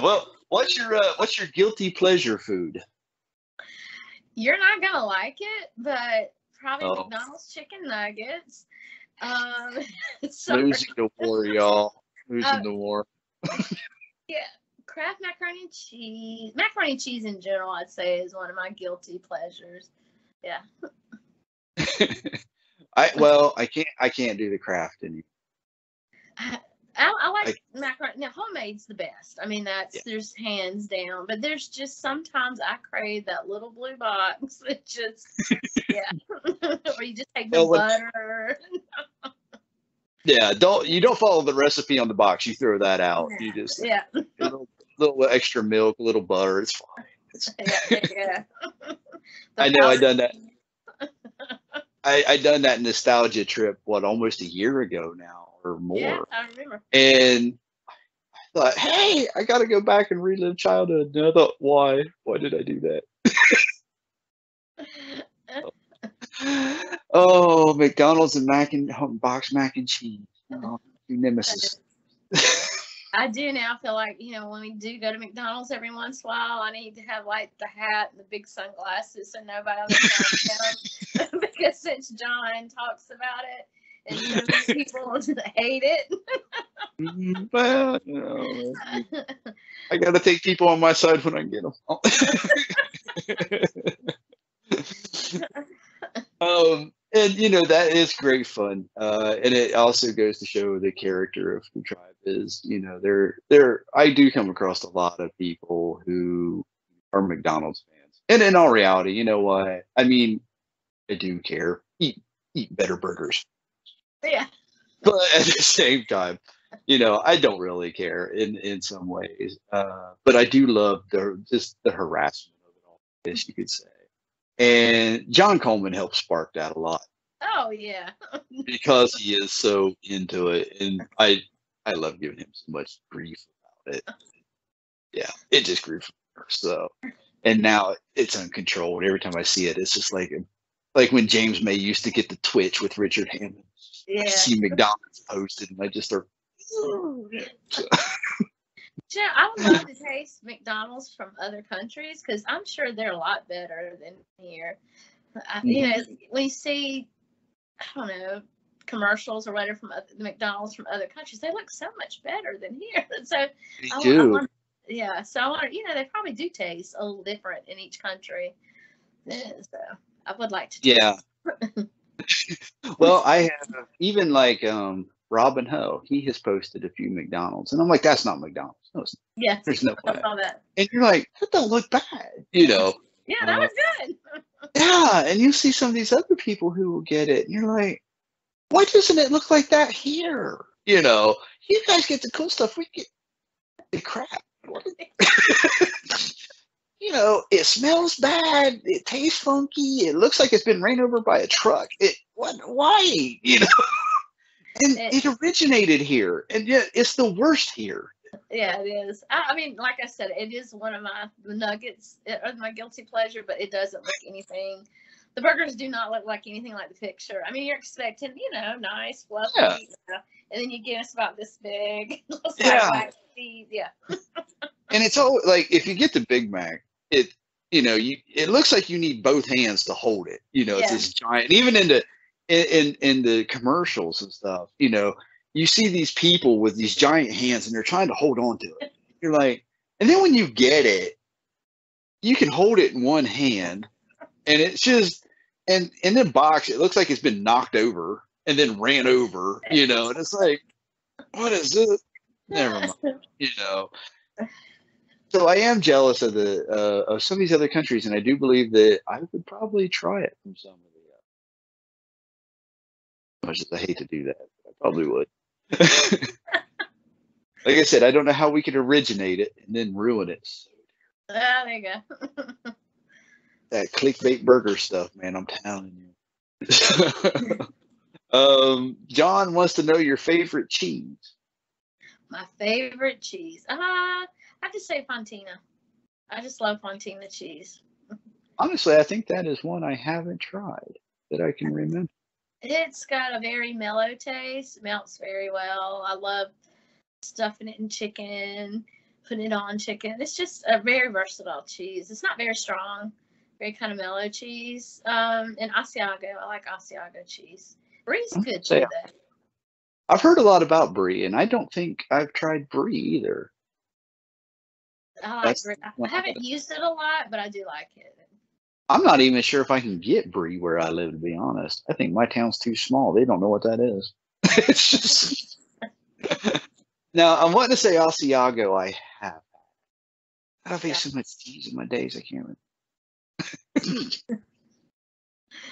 Well, what's your guilty pleasure food? You're not gonna like it, but probably Oh. McDonald's chicken nuggets. Losing the war, y'all. Losing the war. Yeah, Kraft macaroni and cheese. Macaroni and cheese in general, I'd say, is one of my guilty pleasures. Yeah. I can't do the Kraft anymore. I like macaroni. Now, homemade's the best. I mean, there's hands down. But there's just sometimes I crave that little blue box. It just, yeah. Or you just take the butter. Yeah, you don't follow the recipe on the box. You throw that out. You just a little extra milk, a little butter. It's fine. Yeah. I know. I done that. I done that nostalgia trip. Almost a year ago now or more. Yeah, I remember. And I thought, hey, I got to go back and relive childhood. And I thought, why? Why did I do that? Oh, McDonald's and box mac and cheese. Oh, nemesis. I do now feel like, when we do go to McDonald's every once in a while, I need to have like the hat and the big sunglasses so nobody on the phone because since John talks about it and so many people hate it. Well, I got to take people on my side when I get them. And that is great fun. And it also goes to show the character of FoodTribe is, I do come across a lot of people who are McDonald's fans. And in all reality, you know what? I mean, I do care. Eat better burgers. Yeah. But at the same time, I don't really care in some ways. But I do love the harassment of it all, I guess you could say. And John Coleman helped spark that a lot. Oh, yeah. Because he is so into it. And I love giving him so much grief about it. Yeah, it just grew from there. So, and now it's uncontrolled. Every time I see it, it's just like when James May used to get the twitch with Richard Hammond. Yeah. I see McDonald's posted and I just start. So. I would love to taste McDonald's from other countries because I'm sure they're a lot better than here. When you see, I don't know, commercials or whatever from the McDonald's from other countries, they look so much better than here. So they do. So I want, they probably do taste a little different in each country. So I would like to. Yeah. Well, I have even like Robin Ho. He has posted a few McDonald's, and I'm like, that's not McDonald's. No, it's not. Yeah, there's no way. I saw that. And you're like, that don't look bad, Yeah, that was good. Yeah, and you see some of these other people who will get it, and you're like, why doesn't it look like that here? You guys get the cool stuff. We get the crap. It smells bad. It tastes funky. It looks like it's been ran over by a truck. Why? And it originated here, and yet it's the worst here. Yeah, it is. I mean, like I said, it is one of my nuggets, my guilty pleasure, but it doesn't look anything. The burgers do not look like anything like the picture. I mean, you're expecting, nice, fluffy, and then you get us about this big. Yeah. And it's all like, if you get the Big Mac, it looks like you need both hands to hold it. It's this giant. And even in the commercials and stuff, you see these people with these giant hands and they're trying to hold on to it. You're like, and then when you get it, you can hold it in one hand, and it's just, and in the box, it looks like it's been knocked over and then ran over, and it's like, what is this? Never mind, So I am jealous of of some of these other countries, and I do believe that I would probably try it from some of the. As much as I hate to do that, I probably would. Like I said, I don't know how we could originate it and then ruin it. There you go. That clickbait burger stuff, man, I'm telling you. John wants to know your favorite cheese. My favorite cheese. I have to say Fontina. I just love Fontina cheese. Honestly, I think that is one I haven't tried that I can remember. It's got a very mellow taste. Melts very well. I love stuffing it in chicken. putting it on chicken. It's just a very versatile cheese. It's not very strong, very kind of mellow cheese. And Asiago, I like Asiago cheese. Brie's good too, though. I've heard a lot about brie, and I don't think I've tried brie either. I like brie. I haven't used it a lot, but I do like it. I'm not even sure if I can get brie where I live, to be honest. I think my town's too small. They don't know what that is. It's just. Now, I'm wanting to say Asiago I have. I've ate so much cheese in my days, I can't remember.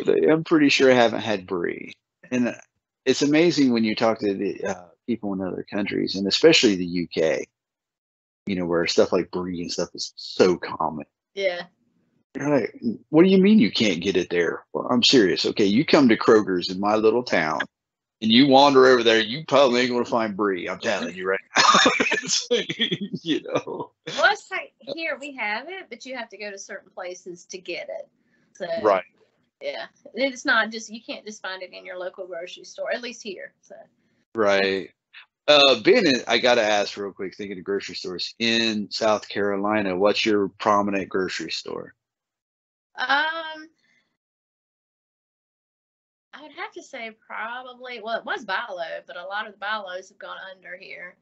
But I'm pretty sure I haven't had brie. And it's amazing when you talk to the people in other countries, and especially the UK, where stuff like brie and stuff is so common. Yeah. You're like, what do you mean you can't get it there? Well, I'm serious. Okay, you come to Kroger's in my little town, and you wander over there, you probably ain't going to find brie. I'm telling you right now. Well, it's like here we have it, but you have to go to certain places to get it. So, right. Yeah, it's not just, you can't just find it in your local grocery store, at least here. So. Right. I got to ask real quick, thinking of grocery stores in South Carolina, what's your prominent grocery store? I would have to say probably, well, it was Bilo, but a lot of the Bilos have gone under here.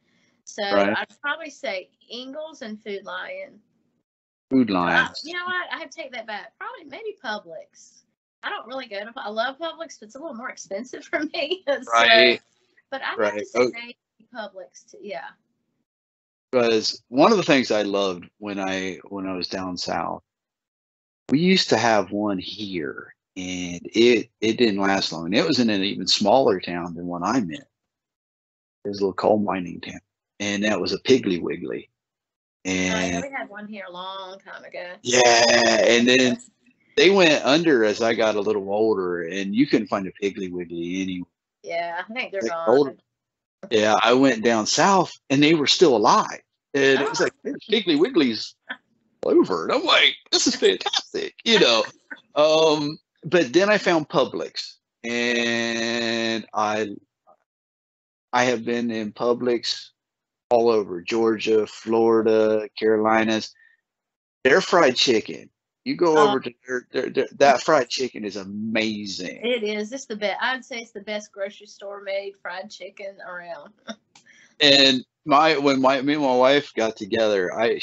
So I'd probably say Ingles and Food Lion. Food Lion. You know what? I have to take that back. Probably maybe Publix. I don't really go to, I love Publix, but it's a little more expensive for me. Right. But I have to say Publix too. Yeah. Because one of the things I loved when I was down south, we used to have one here, and it didn't last long. And it was in an even smaller town than one I'm in. It was a little coal mining town, and that was a Piggly Wiggly. And we had one here a long time ago. Yeah, and then they went under as I got a little older, and you couldn't find a Piggly Wiggly anywhere. Yeah, I think they're gone. Yeah, I went down south, and they were still alive. And it was like, Piggly Wiggly's over. And I'm like, this is fantastic, But then I found Publix, and I have been in Publix all over Georgia, Florida, Carolinas. Their fried chicken. You go over to that fried chicken is amazing. It is. It's the best. I'd say it's the best grocery store made fried chicken around. And when me and my wife got together, I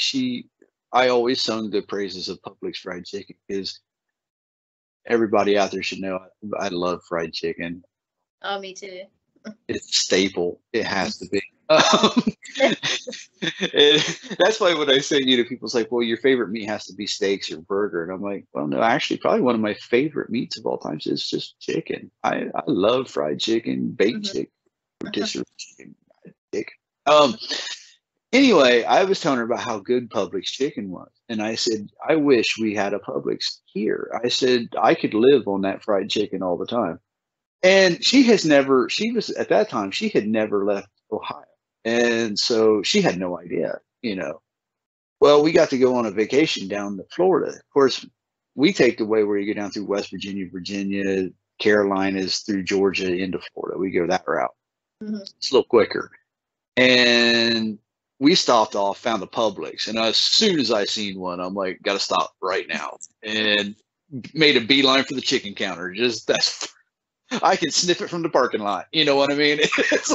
always sung the praises of Publix fried chicken, because everybody out there should know I love fried chicken. Oh, me too. It's a staple. It has to be. That's why when I say, people's like, well, your favorite meat has to be steaks or burger. And I'm like, well, no, actually, probably one of my favorite meats of all time is just chicken. I love fried chicken, baked chicken, rotisserie chicken. Anyway, I was telling her about how good Publix chicken was. And I said, I wish we had a Publix here. I said, I could live on that fried chicken all the time. And at that time, she had never left Ohio. And so she had no idea, Well, we got to go on a vacation down to Florida. Of course, we take the way where you go down through West Virginia, Carolinas, through Georgia into Florida. We go that route. Mm-hmm. It's a little quicker. And we stopped off, found a Publix. And as soon as I seen one, I'm like, got to stop right now. And made a beeline for the chicken counter. I can sniff it from the parking lot. You know what I mean? Yes,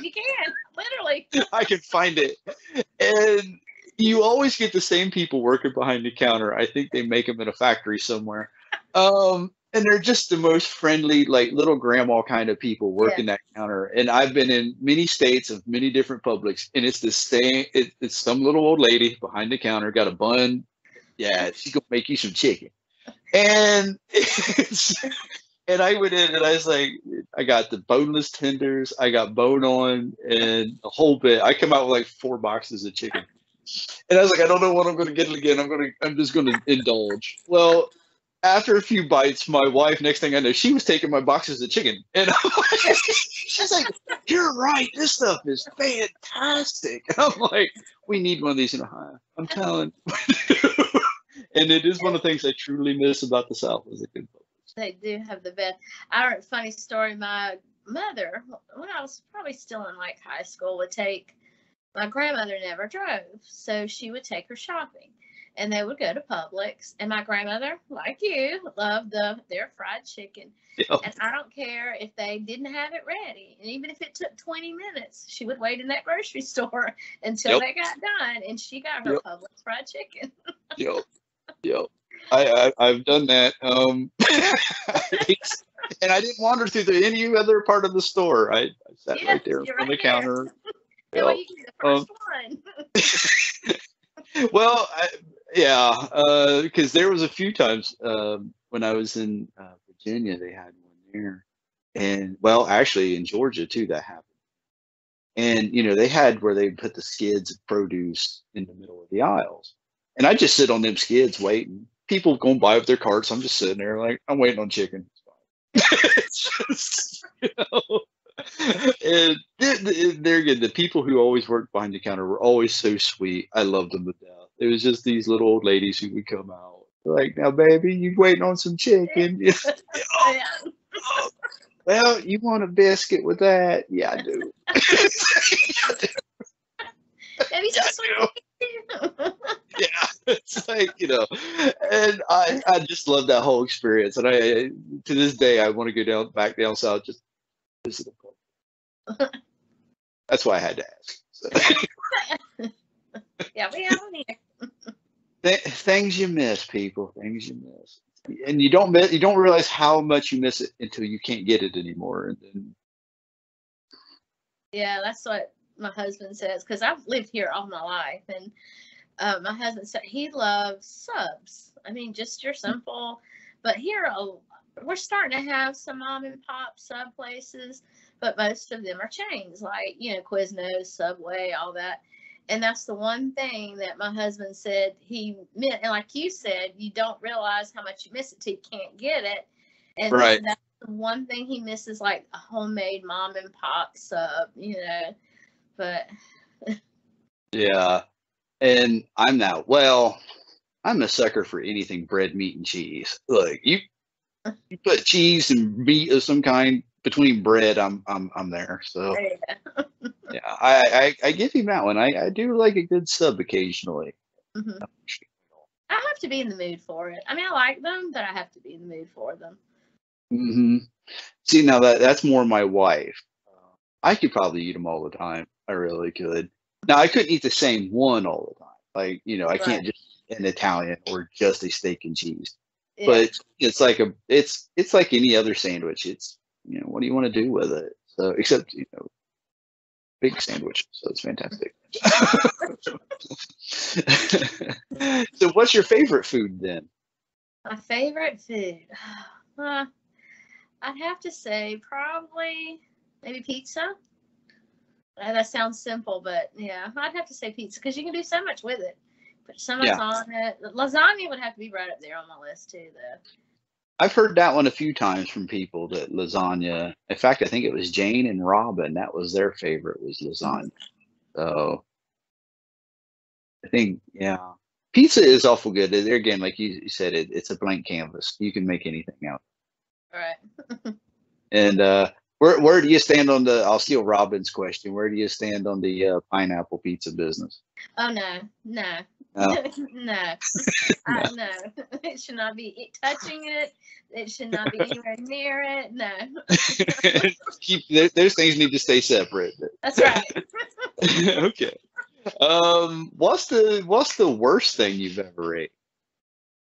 you can. Literally. I can find it. And you always get the same people working behind the counter. I think they make them in a factory somewhere. And they're just the most friendly, like little grandma kind of people working that counter. And I've been in many states of many different Publix, and it's the same. It's some little old lady behind the counter, got a bun. Yeah, she's going to make you some chicken. And and I went in and I was like, I got the boneless tenders, I got bone on, and the whole bit. I come out with like 4 boxes of chicken. And I was like, I don't know what I'm going to get again. I'm just going to indulge. Well, after a few bites, my wife, next thing I know, she was taking my boxes of chicken. And she's like, you're right. This stuff is fantastic. And I'm like, we need one of these in Ohio. I'm telling you. And it is one of the things I truly miss about the South is a good Publix. They do have the best. Funny story. My mother, when I was probably still in like high school, would take my grandmother never drove, so she would take her shopping. And they would go to Publix. And my grandmother, like you, loved their fried chicken. Yep. And I don't care if they didn't have it ready. And even if it took 20 minutes, she would wait in that grocery store until they got done. And she got her Publix fried chicken. Yep. I've done that. And I didn't wander through any other part of the store. I sat right there on the counter. Well, you get the first one. Well, because there was a few times when I was in Virginia, they had one there, and well, actually in Georgia too, that happened. And they had where they put the skids of produce in the middle of the aisles, and I just sit on them skids waiting. People going by with their carts. I'm just sitting there like I'm waiting on chicken. It's just, and they're good. The people who always worked behind the counter were always so sweet. I loved them to death. It was just these little old ladies who would come out like, "Now, baby, you waiting on some chicken?" Well, you want a biscuit with that? Yeah, I do. Yeah, it's like, and I just love that whole experience. And I to this day, I want to go back down south just visit them. That's why I had to ask. So. Yeah, we have them here. Things you miss, people. Things you miss, and you don't realize how much you miss it until you can't get it anymore. And then, yeah, that's what my husband says, because I've lived here all my life, and my husband said he loves subs. I mean, just your simple. But here, we're starting to have some mom and pop sub places, but most of them are chains, like Quiznos, Subway, all that. And that's the one thing that my husband said he meant. And like you said, you don't realize how much you miss it till you can't get it. And right. That's the one thing he misses, like a homemade mom and pop sub, But yeah. And I'm a sucker for anything bread, meat, and cheese. Look, you put cheese and meat of some kind between bread, I'm there. So yeah, I give him that one. I do like a good sub occasionally. Mm-hmm. I have to be in the mood for it. I mean, I like them, but I have to be in the mood for them. Mm-hmm. See, now that's more my wife. I could probably eat them all the time. I really could. Now I couldn't eat the same one all the time. Like, I can't just eat an Italian or just a steak and cheese. Yeah. But it's like it's like any other sandwich. It's what do you want to do with it? So except big sandwich. So it's fantastic. So what's your favorite food then? My favorite food. I'd have to say probably maybe pizza. That sounds simple, but yeah, I'd have to say pizza because you can do so much with it. Put so much on it. Lasagna would have to be right up there on my list too, though. I've heard that one a few times from people, that lasagna. In fact, I think it was Jane and Robin. That was their favorite, was lasagna. So I think, pizza is awful good. There again, like you said, it's a blank canvas. You can make anything out. Right. And where do you stand on I'll steal Robin's question. Where do you stand on the pineapple pizza business? Oh, no. No. No. No. It should not be touching it. It should not be anywhere near it. No. Those things need to stay separate. That's right. Okay. What's the worst thing you've ever ate?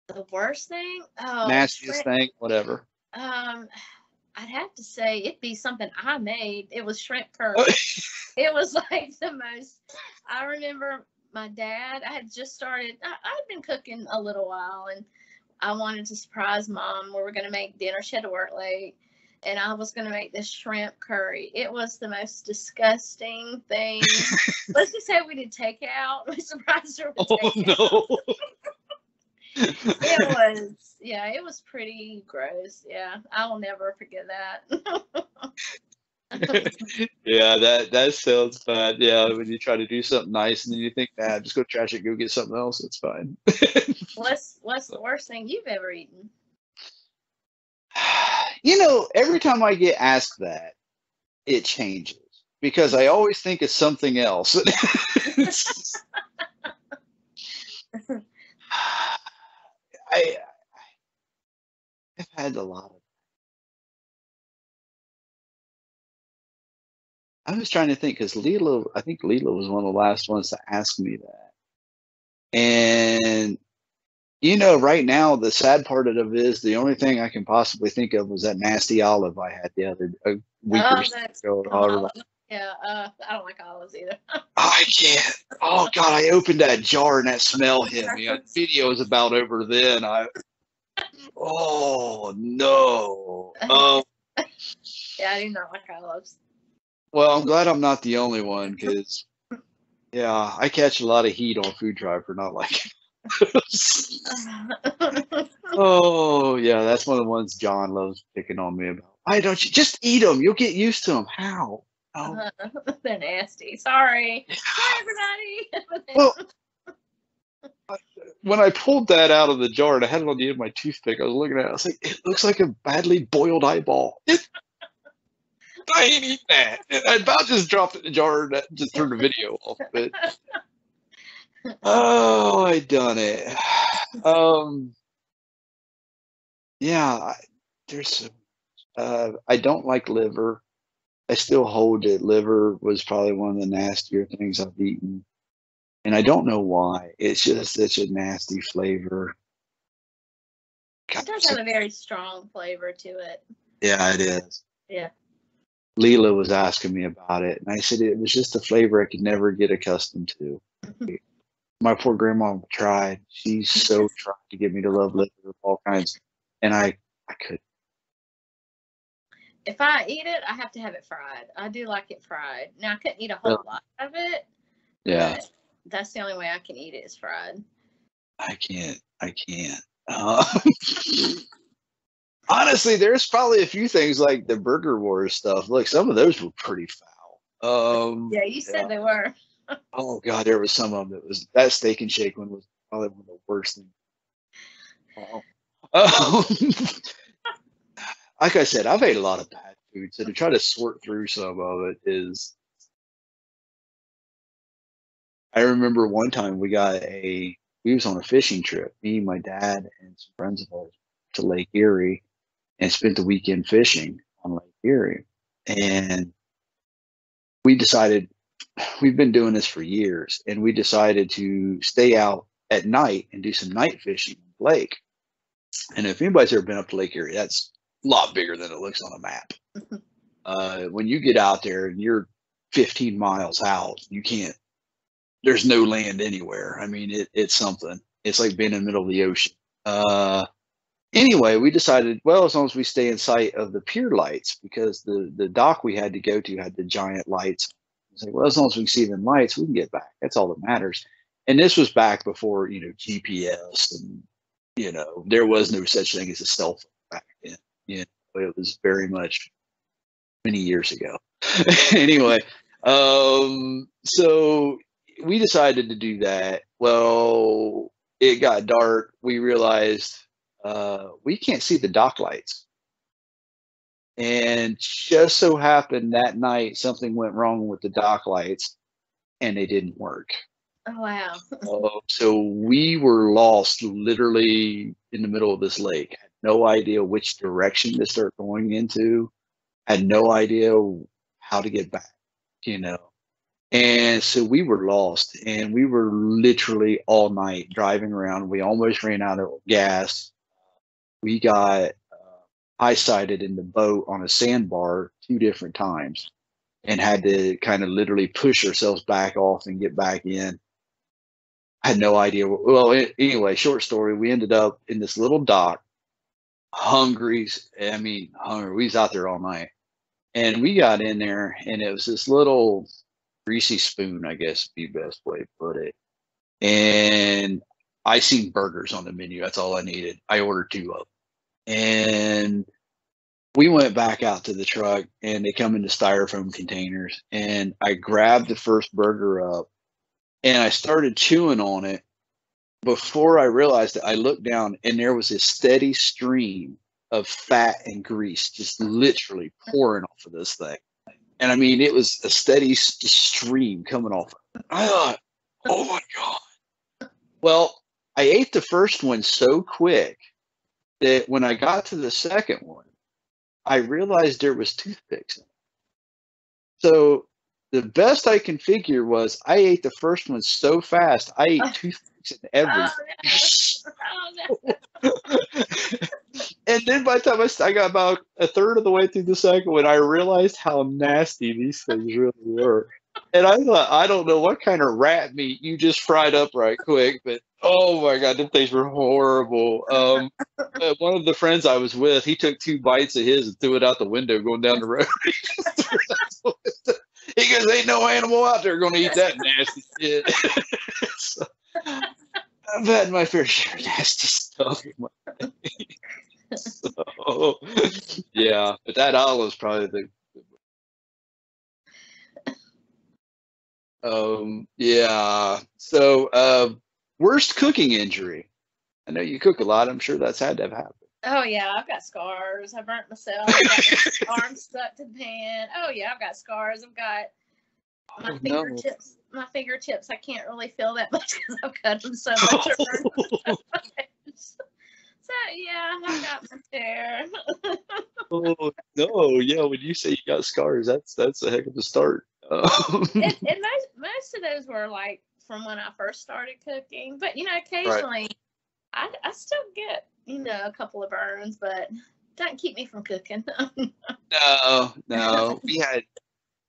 The worst thing? Oh, nastiest thing, whatever. I'd have to say it'd be something I made. It was shrimp curry. It was like the most. I remember my dad. I had just started. I'd been cooking a little while, and I wanted to surprise Mom. We were going to make dinner. She had to work late, and I was going to make this shrimp curry. It was the most disgusting thing. Let's just say we did takeout. We surprised her with takeout. Oh no. It was pretty gross. Yeah, I will never forget that. Yeah, that sounds bad. Yeah, when you try to do something nice and then you think, nah, just go trash it, go get something else. It's fine. What's the worst thing you've ever eaten? Every time I get asked that, it changes because I always think of something else. I've had a lot of. I was trying to think because I think Leela was one of the last ones to ask me that. And right now the sad part of it is the only thing I can possibly think of was that nasty olive I had the other a week or so ago. Yeah, I don't like olives either. I can't. Oh God, I opened that jar and that smell hit me. The video was about over then. Oh no. Yeah, I do not like olives. Well, I'm glad I'm not the only one because, yeah, I catch a lot of heat on FoodTribe for not liking those. Oh, yeah, that's one of the ones John loves picking on me about. Why don't you just eat them? You'll get used to them. How? Oh. They're nasty. Sorry. Hi, everybody. Well, when I pulled that out of the jar and I had it on the end of my toothpick, I was looking at it. I was like, it looks like a badly boiled eyeball. I ain't eat that. I about just dropped it in the jar and just turned the video off. But oh, I done it. Yeah, there's. I don't like liver. I still hold it. Liver was probably one of the nastier things I've eaten, and I don't know why. It's just such a nasty flavor. It does have a very strong flavor to it. Yeah, it is. Yeah. Leela was asking me about it, and I said it was just a flavor I could never get accustomed to. My poor grandma tried. She so tried to get me to love liver, all kinds, and I couldn't. If I eat it, I have to have it fried. I do like it fried. Now, I couldn't eat a whole lot of it. Yeah. That's the only way I can eat it is fried. I can't. Honestly, there's probably a few things like the Burger Wars stuff. Look, some of those were pretty foul. Yeah, you said they were. Oh God, there was some of them that Steak and Shake one was probably one of the worst things. Like I said, I've ate a lot of bad food, so to try to sort through some of it is. I remember one time we was on a fishing trip, me, my dad, and some friends of ours to Lake Erie, and spent the weekend fishing on Lake Erie. And we decided, we've been doing this for years, and we decided to stay out at night and do some night fishing on the lake. And if anybody's ever been up to Lake Erie, that's a lot bigger than it looks on a map. When you get out there and you're 15 miles out, there's no land anywhere. I mean, it's something. It's like being in the middle of the ocean. Anyway, we decided, well, as long as we stay in sight of the pier lights, because the dock we had to go to had the giant lights. I was like, well, as long as we can see them lights, we can get back. That's all that matters. And this was back before, GPS and, there was no such thing as a cell phone back then. It was very much many years ago. Anyway, so we decided to do that. Well, it got dark. We realized we can't see the dock lights. And just so happened that night, something went wrong with the dock lights and they didn't work. Oh, wow. So we were lost literally in the middle of this lake. Had no idea which direction to start going into. Had no idea how to get back, And so we were lost, and we were literally all night driving around. We almost ran out of gas. We got high-sided in the boat on a sandbar 2 different times and had to kind of literally push ourselves back off and get back in. I had no idea. Well, anyway, short story, we ended up in this little dock, hungry. We was out there all night. And we got in there, and it was this little greasy spoon, I guess would be the best way to put it. And I seen burgers on the menu. That's all I needed. I ordered 2 of them. And we went back out to the truck, and they come into styrofoam containers. And I grabbed the first burger up, and I started chewing on it. Before I realized it, I looked down, and there was a steady stream of fat and grease just literally pouring off of this thing. And I mean, it was a steady stream coming off. I thought, oh my God. Well, I ate the first one so quick that when I got to the second one, I realized there was toothpicks in it. So the best I can figure was I ate the first one so fast, I ate toothpicks in everything. Oh, no. Oh, no. And then by the time I got about a third of the way through the second one, I realized how nasty these things really were. And I thought, I don't know what kind of rat meat you just fried up right quick, but oh my God, them things were horrible. One of the friends I was with, he took 2 bites of his and threw it out the window going down the road. He goes, ain't no animal out there going to eat that nasty shit. So, I've had my fair share of nasty stuff in my day. So, yeah, but that olive's probably the yeah. So, worst cooking injury. I know you cook a lot. I'm sure that's had to have happened. Oh yeah, I've got scars. I burnt myself. I got my arm stuck to the pan. Oh yeah, I've got scars. I've got my fingertips. No. My fingertips. I can't really feel that much because I've cut them so much. So yeah, I've got my share. Oh no, yeah. When you say you got scars, that's a heck of a start. And most of those were like from when I first started cooking, but occasionally right. I still get a couple of burns, but don't keep me from cooking. No.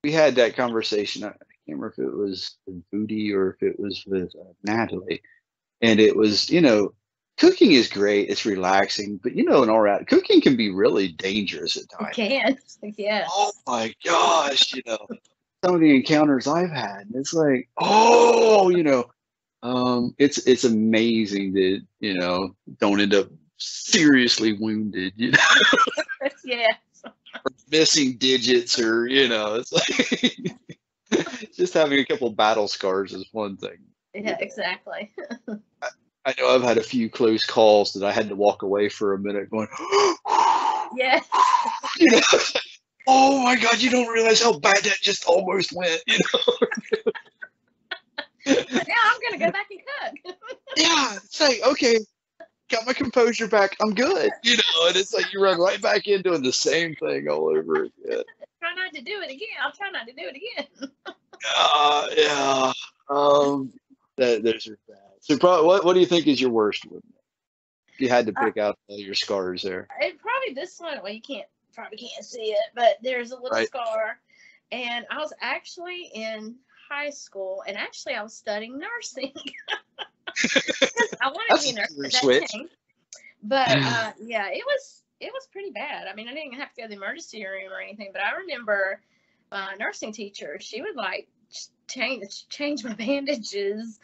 We had that conversation. I can't remember if it was with Booty or if it was with Natalie, and it was cooking is great. It's relaxing, but in all right, cooking can be really dangerous at times. It can, yeah. Oh my gosh, some of the encounters I've had, it's like, it's amazing that don't end up seriously wounded, Yeah. or missing digits, or it's like just having a couple battle scars is one thing. Yeah, exactly. I know I've had a few close calls that I had to walk away for a minute going, yeah. Oh my God, you don't realize how bad that just almost went, Now I'm going to go back and cook. Yeah, it's like, okay, got my composure back. I'm good, and it's like you run right back in doing the same thing all over again. Try not to do it again. I'll try not to do it again. Yeah. Those are bad. So, what do you think is your worst one? If you had to pick out all your scars there. Probably this one. Well, you probably can't see it, but there's a little scar. And I was actually in high school, and actually I was studying nursing. I wanted to be a nurse. But yeah, it was pretty bad. I mean, I didn't have to go to the emergency room or anything, but I remember my nursing teacher, she would like change my bandages.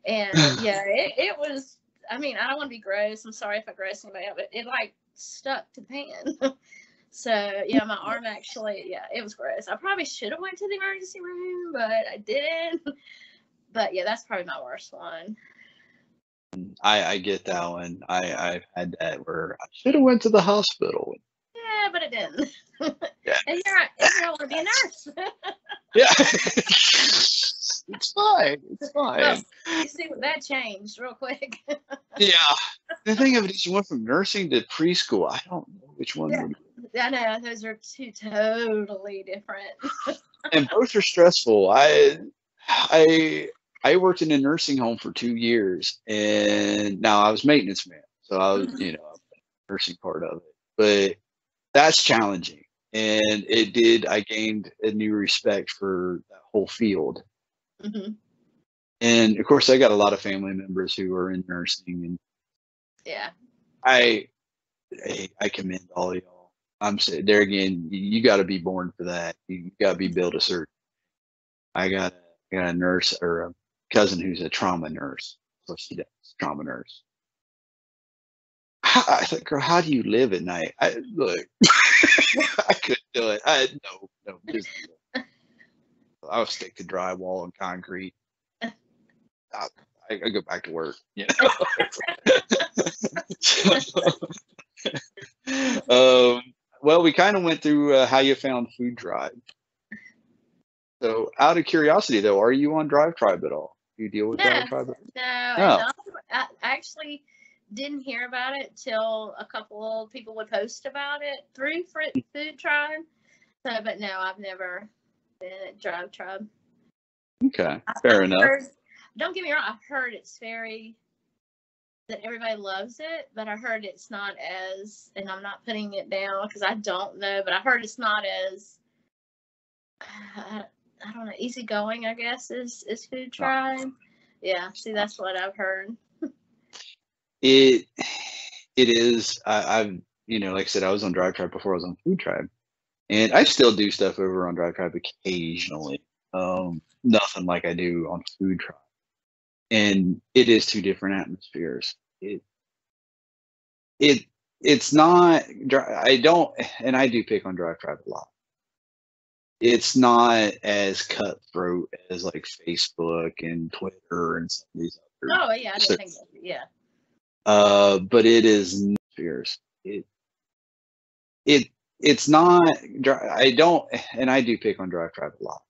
And yeah, it was, I mean, I don't want to be gross. I'm sorry if I gross anybody out, but it like stuck to the pan. So yeah, my arm actually, yeah, it was gross. I probably should have went to the emergency room, but I didn't. But yeah, that's probably my worst one. I get that one. I've had that where I should have went to the hospital. Yeah, but it didn't. Yeah. And you don't want to be a nurse. Yeah. It's fine. Well, you see what that changed real quick. Yeah. The thing of it is, you went from nursing to preschool. I don't know which one. Yeah. I know those are two totally different. And both are stressful. I worked in a nursing home for 2 years, and now I was maintenance man, so I was nursing part of it. But that's challenging, and I gained a new respect for that whole field. Mm-hmm. And of course, I got a lot of family members who are in nursing, and yeah, I commend all y'all. I'm saying there again, you got to be born for that. You got to be built a certain. I got a nurse or a cousin who's a trauma nurse, so she does trauma nurse. I thought, girl, how do you live at night? Look, I couldn't do it. No, just. I would stick to drywall and concrete. I go back to work. Well, we kind of went through how you found FoodTribe. So, out of curiosity, though, are you on DriveTribe at all? You deal with No, DriveTribe? no, No. and I actually didn't hear about it till a couple of people would post about it through FoodTribe. So, but no, I've never been at DriveTribe. Okay, fair enough. Don't get me wrong, I've heard it's that everybody loves it, but I heard it's not as, and I'm not putting it down because I don't know, but I heard it's not as, I don't know, easygoing, I guess, is FoodTribe. No. Yeah, see, that's what I've heard. It is. I've, like I said, I was on DriveTribe before I was on FoodTribe, and I still do stuff over on DriveTribe occasionally. Nothing like I do on FoodTribe, and it is two different atmospheres. It's not. I don't, and I do pick on DriveTribe a lot. It's not as cutthroat as like Facebook and Twitter and some of these other. Oh yeah, I didn't think so. Yeah. But it is fierce. It's not. I don't, and I do pick on DriveTribe a lot.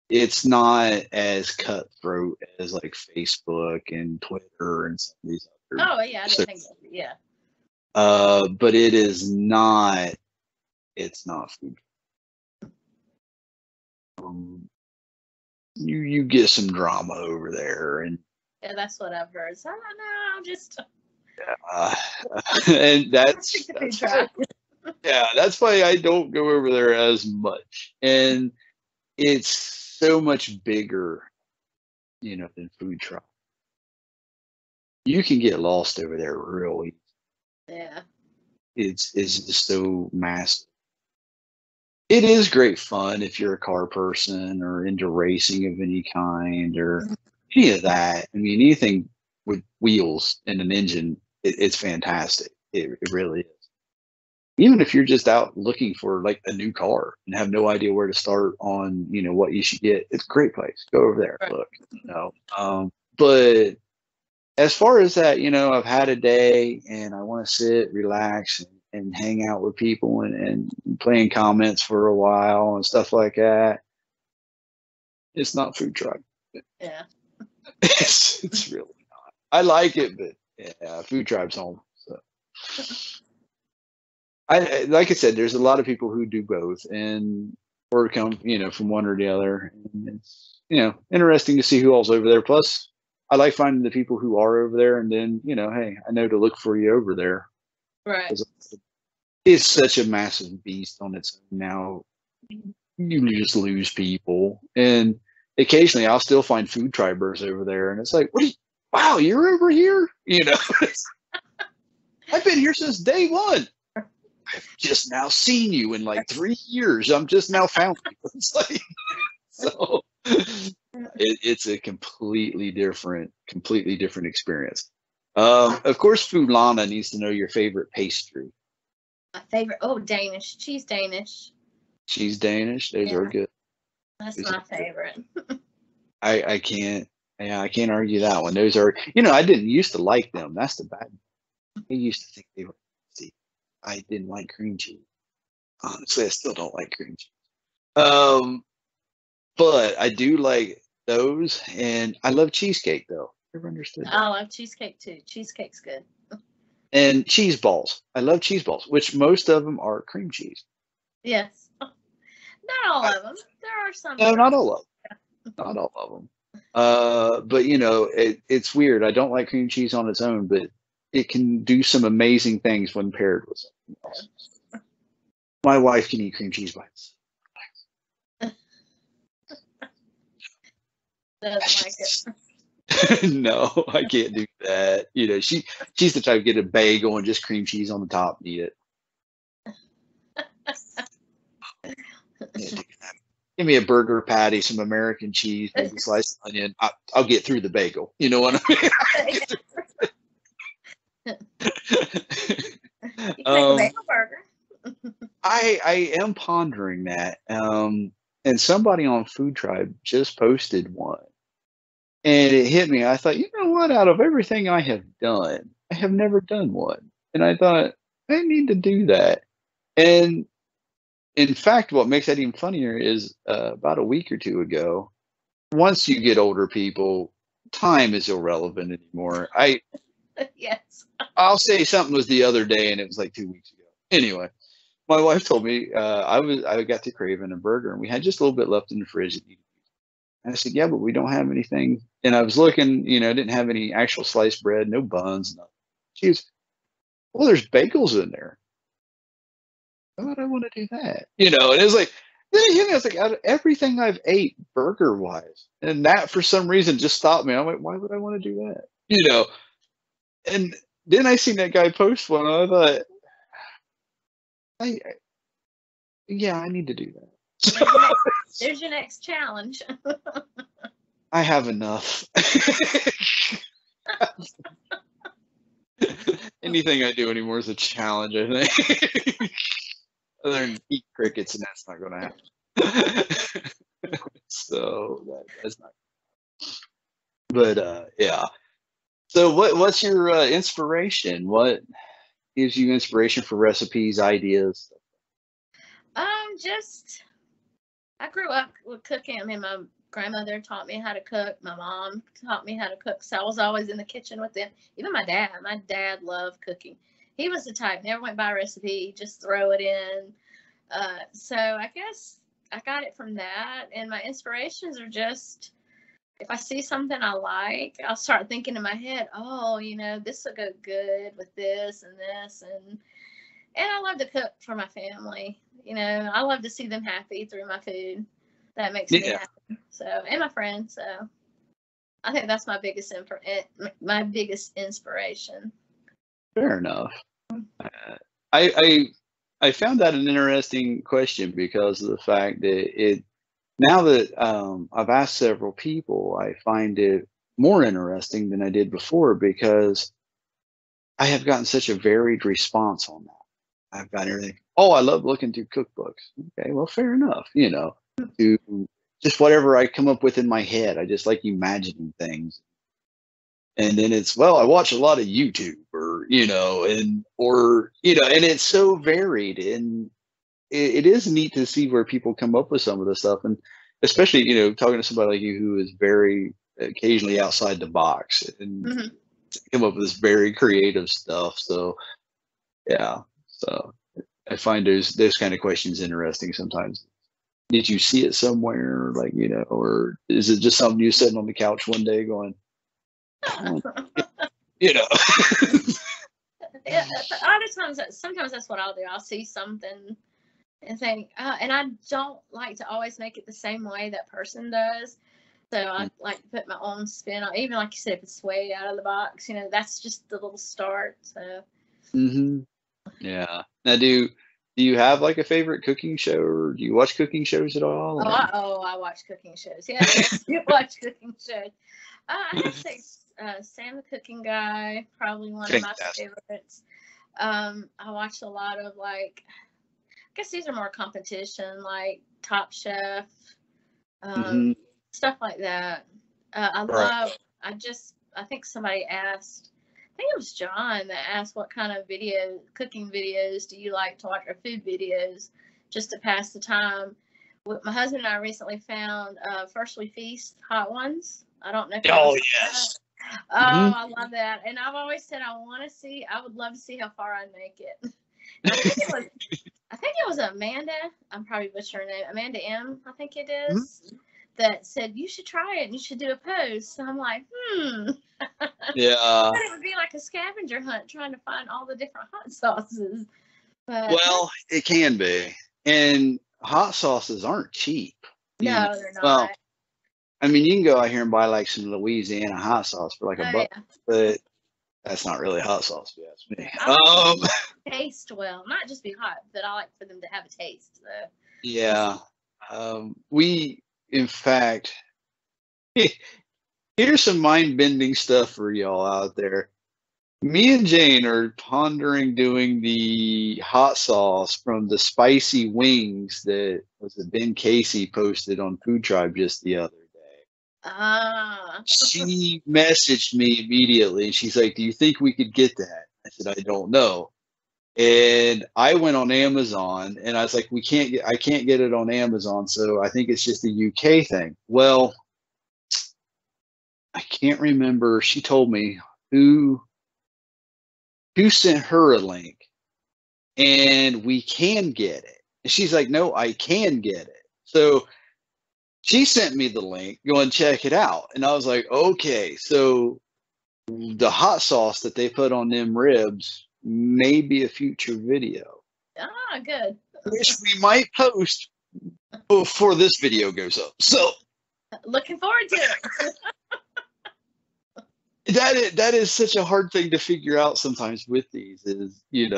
It's not as cutthroat as like Facebook and Twitter and some of these other. Oh yeah, I didn't think so. Yeah. But it is not. It's not food. You get some drama over there, and yeah, that's what I've heard. So I don't know, I'm just. And that's yeah, that's why I don't go over there as much, and it's so much bigger, than FoodTribe. You can get lost over there real easy. Yeah, it's just so massive. It is great fun if you're a car person or into racing of any kind or any of that. I mean, anything with wheels and an engine, it's fantastic. It really is. Even if you're just out looking for like a new car and have no idea where to start on, what you should get, it's a great place. Go over there, look. But as far as that, I've had a day and I want to sit, relax, and hang out with people and playing comments for a while and stuff like that. It's not FoodTribe. Yeah. It's really not. I like it, but yeah, FoodTribe's home. So like I said, there's a lot of people who do both and or come, from one or the other. And it's, interesting to see who all's over there. Plus, I like finding the people who are over there, and then, hey, I know to look for you over there. Right. It's such a massive beast on its own now. You just lose people, and occasionally I'll still find FoodTribers over there, and it's like, wow, you're over here, I've been here since day one. I've just now seen you in like 3 years. I'm just now found you. It's like, so it's a completely different experience. Of course, Foodlana needs to know your favorite pastry. My favorite, Danish. Cheese Danish. Cheese Danish, those are good. That's my favorite. I can't argue that one. Those are, I didn't used to like them. That's the bad. I used to think they were. See, I didn't like cream cheese. Honestly, I still don't like cream cheese. But I do like those, and I love cheesecake though. Never understood that. I love cheesecake too. Cheesecake's good. And cheese balls. I love cheese balls, which most of them are cream cheese. Yes. Not all of them. There are some. No, not all of them. Not all of them. But it's weird. I don't like cream cheese on its own, but it can do some amazing things when paired with something else. My wife can eat cream cheese by itself. Doesn't like it. No, I can't do that. She's the type to get a bagel and just cream cheese on the top and eat it. Give me a burger patty, some American cheese, maybe sliced onion. I'll get through the bagel. You know what I mean? Bagel burger. I am pondering that. And somebody on FoodTribe just posted one. And it hit me. I thought, you know what? Out of everything I have done, I have never done one. And I thought, I need to do that. And in fact, what makes that even funnier is about a week or two ago, once you get older people, time is irrelevant anymore. Yes. I'll say something was the other day, and it was like 2 weeks ago. Anyway, my wife told me I got to craving a burger, and we had just a little bit left in the fridge. And I said, yeah, but we don't have anything. And I was looking, didn't have any actual sliced bread, no buns, nothing. She was, well, there's bagels in there. Why would I want to do that? And it was like, then it hit me. I was like, out of everything I've ate burger wise, and that for some reason just stopped me. I'm like, why would I want to do that? And then I seen that guy post one, and I thought, I need to do that. There's your next challenge. I have enough. Anything I do anymore is a challenge, I think. Other than eat crickets, and that's not going to happen. So that's not. But yeah. So what's your inspiration? What gives you inspiration for recipes, ideas? Just I grew up with cooking. I mean, my grandmother taught me how to cook. My mom taught me how to cook. So I was always in the kitchen with them. Even my dad. My dad loved cooking. He was the type, never went by a recipe, just throw it in. So I guess I got it from that. And my inspirations are just, if I see something I like, I'll start thinking in my head, oh, this will go good with this and this. And I love to cook for my family. I love to see them happy through my food. That makes me happy. So, and my friends. So I think that's my biggest inspiration. Fair enough. I found that an interesting question because of the fact that now that I've asked several people, I find it more interesting than I did before because I have gotten such a varied response on that. I've got everything. Oh, I love looking through cookbooks. Okay, well, fair enough. To just whatever I come up with in my head. I just like imagining things. And then it's, well, I watch a lot of YouTube and it's so varied. And it is neat to see where people come up with some of the stuff. And especially, talking to somebody like you who is very occasionally outside the box and come up with this very creative stuff. So, yeah. So I find those kind of questions interesting sometimes. Did you see it somewhere, or is it just something you sitting on the couch one day going, Yeah, a lot of times, sometimes that's what I'll do. I'll see something and think, and I don't like to always make it the same way that person does. So I like to put my own spin on, even like you said, if it's way out of the box, that's just the little start. So. Yeah. Now, do you have like a favorite cooking show, or do you watch cooking shows at all? I watch cooking shows. Yeah, you watch cooking shows. I have to say, Sam the Cooking Guy, probably one of my favorites. I watched a lot of I guess these are more competition, like Top Chef, stuff like that. I think somebody asked, I think it was John that asked what kind of cooking videos do you like to watch, or food videos, just to pass the time. My husband and I recently found First We Feast Hot Ones. I don't know if yes. I love that. And I've always said I would love to see how far I'd make it. I think it was Amanda, I'm probably butchering her name, Amanda M, I think it is, that said, you should try it and you should do a post. So I'm like, Yeah. But it would be like a scavenger hunt trying to find all the different hot sauces. But, well, it can be. And hot sauces aren't cheap. No, they're not. Well, I mean, you can go out here and buy like some Louisiana hot sauce for like $1, but that's not really hot sauce, if you ask me. Taste well, not just be hot, but I like for them to have a taste. So. Yeah. We, in fact, here's some mind-bending stuff for y'all out there. Me and Jane are pondering doing the hot sauce from the spicy wings that Ben Casey posted on FoodTribe just the other day. She messaged me immediately and she's like, do you think we could get that? I said, I don't know. And I went on Amazon and I was like, I can't get it on Amazon. So I think it's just a UK thing. Well, I can't remember. She told me who sent her a link, and we can get it. And she's like, no, I can get it. So she sent me the link, go and check it out. And I was like, okay, so the hot sauce that they put on them ribs may be a future video. Ah, good. Which we might post before this video goes up. So looking forward to it. That is such a hard thing to figure out sometimes with these is, you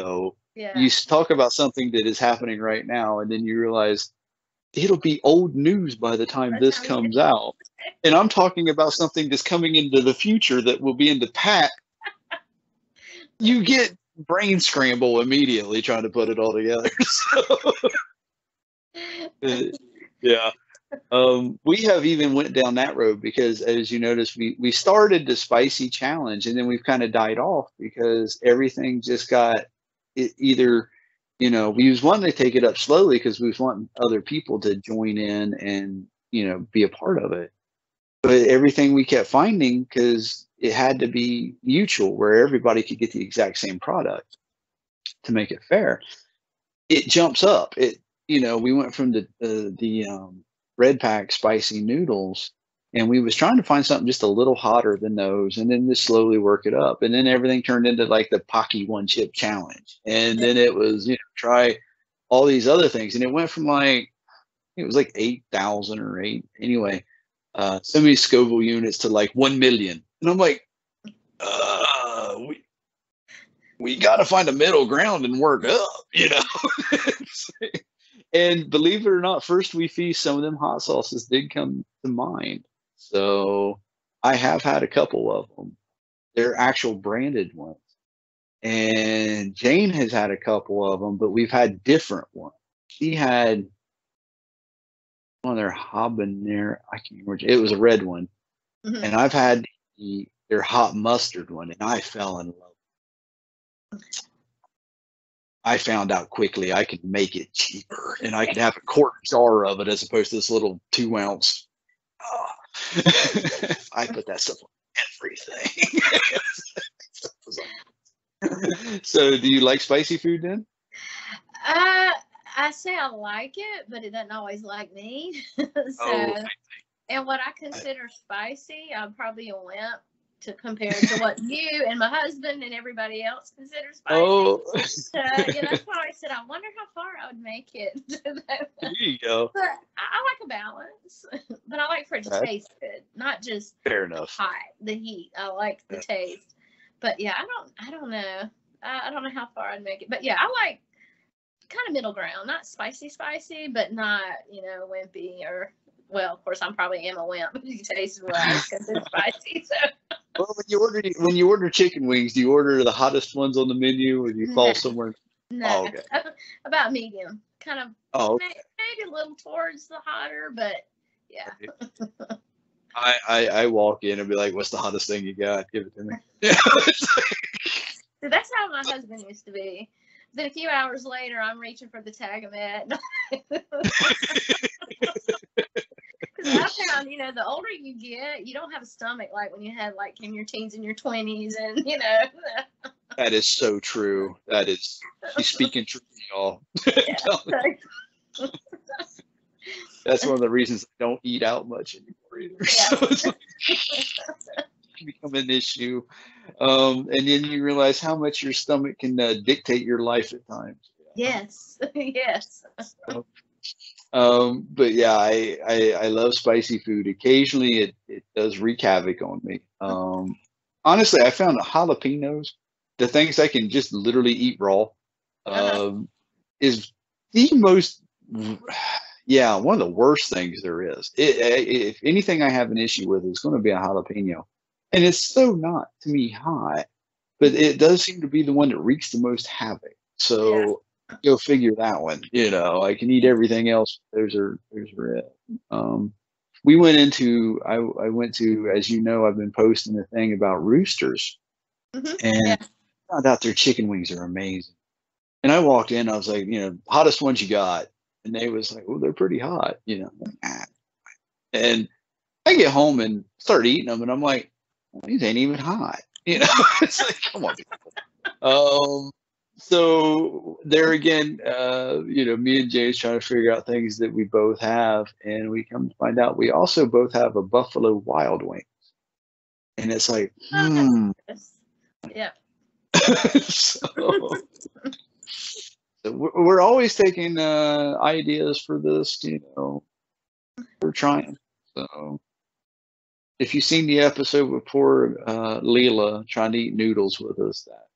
talk about something that is happening right now, and then you realize it'll be old news by the time this comes out. And I'm talking about something that's coming into the future that will be in the past. You get brain scramble immediately trying to put it all together. So, yeah. We have even went down that road because, as you notice, we started the spicy challenge, and then we've kind of died off because everything just got either, we was wanting to take it up slowly because we was wanting other people to join in and, be a part of it. But everything we kept finding, because it had to be mutual where everybody could get the exact same product to make it fair. It jumps up. We went from the red pack spicy noodles, and we was trying to find something just a little hotter than those, and then just slowly work it up, and then everything turned into like the Pocky one chip challenge, and then it was try all these other things, and it went from it was like 8,000 or 8 anyway, so many Scoville units to like 1 million, and I'm like, we got to find a middle ground and work up, And believe it or not, first we feast, some of them hot sauces did come to mind. So I have had a couple of them. They're actual branded ones. And Jane has had a couple of them, but we've had different ones. She had one of their habanero, I can't remember. It was a red one. Mm-hmm. And I've had their hot mustard one, and I fell in love. I found out quickly I could make it cheaper, and I could have a quart jar of it as opposed to this little 2 ounce. I put that stuff on everything. So, do you like spicy food then? I say I like it, but it doesn't always like me. And what I consider spicy, I'm probably a wimp to compare to what you and my husband and everybody else considers spicy. So, that's why I said I wonder how far I would make it. There you go. But I like a balance, but I like for it to taste good, not just fair enough. The heat. I like the taste, but yeah, I don't know. I don't know how far I'd make it, but yeah, I like kind of middle ground, not spicy, but not wimpy or. Well, of course, I'm probably am a wimp. You taste what I consider spicy. So. Well, when you order chicken wings, do you order the hottest ones on the menu, or do you fall somewhere? No, oh, okay. About medium, kind of. Okay. Maybe a little towards the hotter, but yeah. I walk in and be like, "What's the hottest thing you got? Give it to me." So that's how my husband used to be. Then a few hours later, I'm reaching for the Tagamet. I found, the older you get, you don't have a stomach like when you had like in your teens and your 20s, and That is so true. That is, she's speaking truth, y'all. Yeah, that's one of the reasons I don't eat out much anymore either. Yeah. So it's become an issue, and then you realize how much your stomach can dictate your life at times. Yes, yes. But yeah, I love spicy food. Occasionally it does wreak havoc on me. Honestly, I found jalapenos, the things I can just literally eat raw, is the most, one of the worst things there is. If anything I have an issue with, it's going to be a jalapeno. And it's so not, to me, hot, but it does seem to be the one that wreaks the most havoc. So go figure that one. I can eat everything else. There's red. We went into, I went to, as you know, I've been posting a thing about Roosters, and found out their chicken wings are amazing. And I walked in, I was like, hottest ones you got, and they was like, well, they're pretty hot, and I get home and start eating them, and I'm like, well, these ain't even hot. It's like, come on, people. So there again, me and James trying to figure out things that we both have, and we come to find out we also both have a Buffalo Wild Wings, and it's like, yeah. so we're always taking ideas for this. We're trying. So if you've seen the episode with poor Leela trying to eat noodles with us, that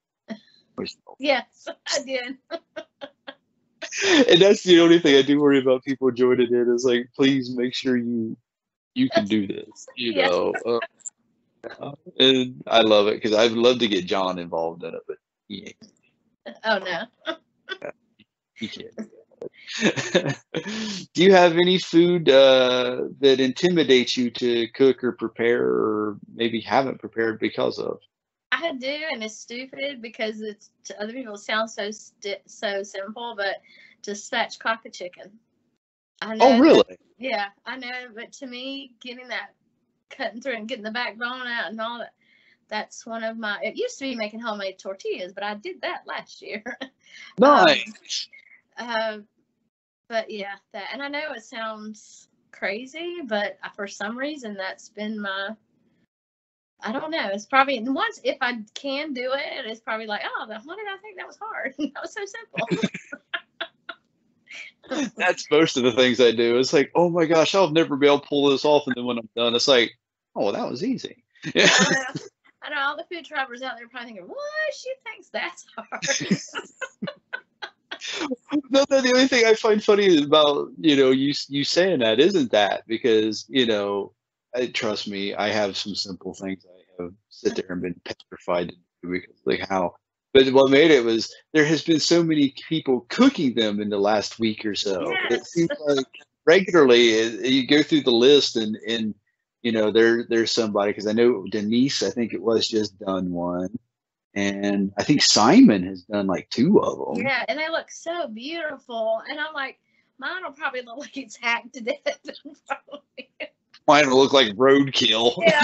yes, I did. And that's the only thing I do worry about people joining in is like, please make sure you can do this, and I love it because I'd love to get John involved in it, but he ain't. Oh no. He can't. Do you have any food that intimidates you to cook or prepare, or maybe haven't prepared because of? I do, and it's stupid because it's to other people it sounds so simple, but to spatchcock a chicken. I know. Oh, really? Yeah, I know, but to me, getting that cutting through and getting the backbone out and all that, that's one of my. It used to be making homemade tortillas, but I did that last year. Nice. But yeah, that, and I know it sounds crazy, but for some reason that's been my. I don't know. It's probably once if I can do it, it's probably like, oh, why did I think that was hard? That was so simple. That's most of the things I do. It's like, oh my gosh, I'll never be able to pull this off, and then when I'm done, it's like, oh, well, that was easy. I know all the FoodTribers out there probably thinking, what? She thinks that's hard. No, the only thing I find funny about you saying that isn't that because trust me, I have some simple things I have sit there and been petrified to do because like how. But what made it was there has been so many people cooking them in the last week or so. Yes. It seems like regularly you go through the list and there's somebody because I know Denise, I think it was just done one. And I think Simon has done like 2 of them. Yeah, and they look so beautiful. And I'm like, mine will probably look like it's hacked to death. Mine will look like roadkill. Yeah.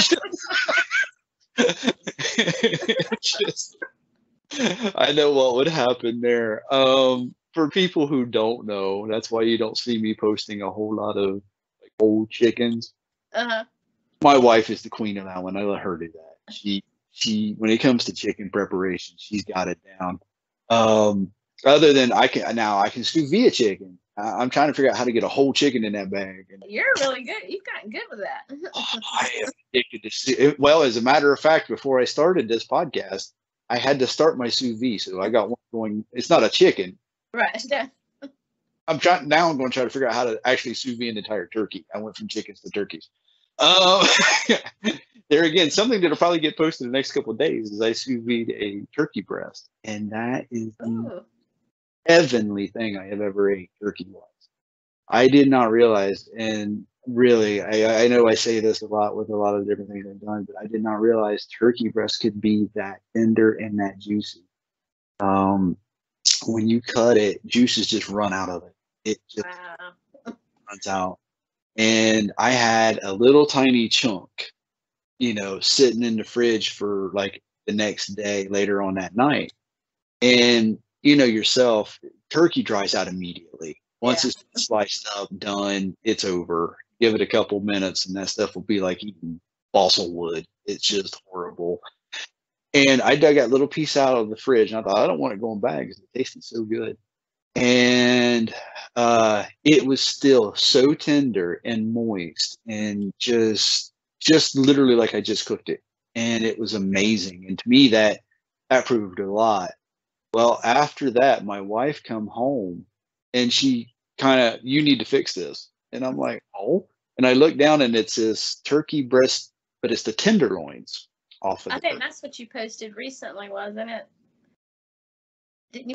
I know what would happen there. For people who don't know, that's why you don't see me posting a whole lot of like old chickens. Uh-huh. My wife is the queen of that one. I let her do that. She when it comes to chicken preparation, she's got it down. Other than I can sous vide a chicken. I'm trying to figure out how to get a whole chicken in that bag. You're really good. You've gotten good with that. I am addicted to well, as a matter of fact, before I started this podcast, I had to start my sous vide, so I got one going. It's not a chicken, right? I'm going to try to figure out how to actually sous vide an entire turkey. I went from chickens to turkeys. There again, something that'll probably get posted in the next couple of days is I sous vide a turkey breast, and that is the heavenly thing I have ever ate turkey-wise. I did not realize, and really, I know I say this a lot with a lot of different things I've done, but I did not realize turkey breast could be that tender and that juicy. When you cut it, juices just run out of it. It just runs out. And I had a little tiny chunk, sitting in the fridge for like the next day later on that night. And yourself, turkey dries out immediately. Once it's sliced up, done, it's over. Give it a couple minutes and that stuff will be like eating balsa wood. It's just horrible. And I dug that little piece out of the fridge and I thought, I don't want it going back because it tasted so good. And it was still so tender and moist and just literally like I just cooked it. And it was amazing. And to me, that proved a lot. Well, after that, my wife come home and she you need to fix this. And I'm like, oh. And I look down and it's this turkey breast, but it's the tenderloins off of it. I think that's what you posted recently, wasn't it?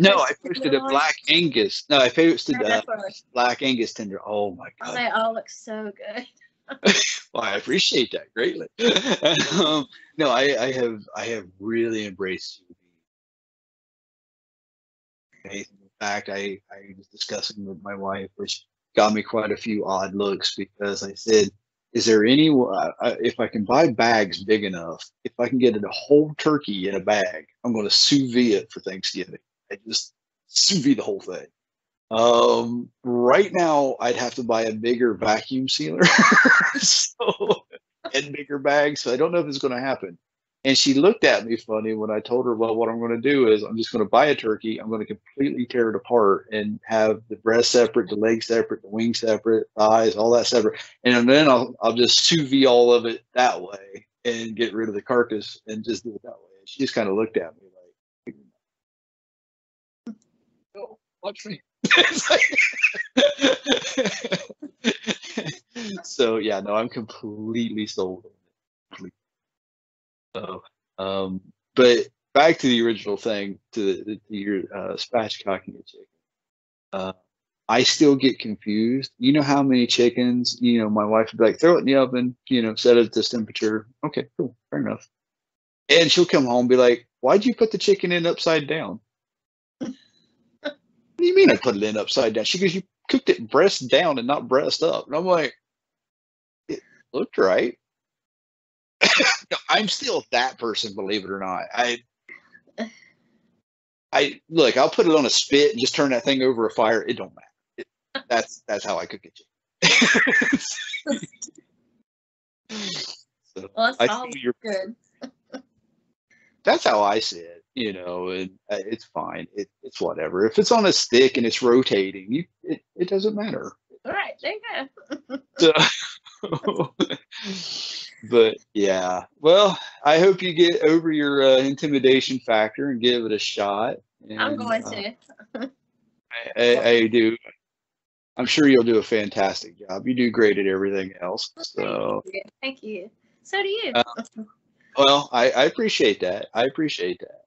No, I posted a Black Angus. No, I posted Black Angus tender. Oh my god! They all look so good. Well, I appreciate that greatly. No, I have really embraced sous vide. In fact, I was discussing with my wife, which got me quite a few odd looks because I said, is there any, if I can buy bags big enough, if I can get a whole turkey in a bag, I'm going to sous vide it for Thanksgiving. I just sous vide the whole thing. Right now, I'd have to buy a bigger vacuum sealer and bigger bags. So I don't know if it's going to happen. And she looked at me funny when I told her, well, what I'm going to do is I'm just going to buy a turkey. I'm going to completely tear it apart and have the breast separate, the legs separate, the wings separate, thighs, all that separate. And then I'll just sous vide all of it that way and get rid of the carcass and just do it that way. And she just kind of looked at me like, oh, watch me. So yeah, no, I'm completely sold on it. So, but back to the original thing, to your spatchcocking a chicken. I still get confused. You know how many chickens? You know, my wife would be like, throw it in the oven. You know, set it at this temperature. Okay, cool, fair enough. And she'll come home and be like, why'd you put the chicken in upside down? What do you mean I put it in upside down? She goes, you cooked it breast down and not breast up. And I'm like, it looked right. No, I'm still that person, believe it or not. I look, I'll put it on a spit and just turn that thing over a fire. It don't matter. That's how I cook it. So Well, that's all good. That's how I see it, you know, and it's fine. It's whatever. If it's on a stick and it's rotating, it doesn't matter. All right, there you go. So, but yeah, well, I hope you get over your intimidation factor and give it a shot. And, I'm going to. I do. I'm sure you'll do a fantastic job. You do great at everything else. So thank you. So do you. Well, I appreciate that. I appreciate that.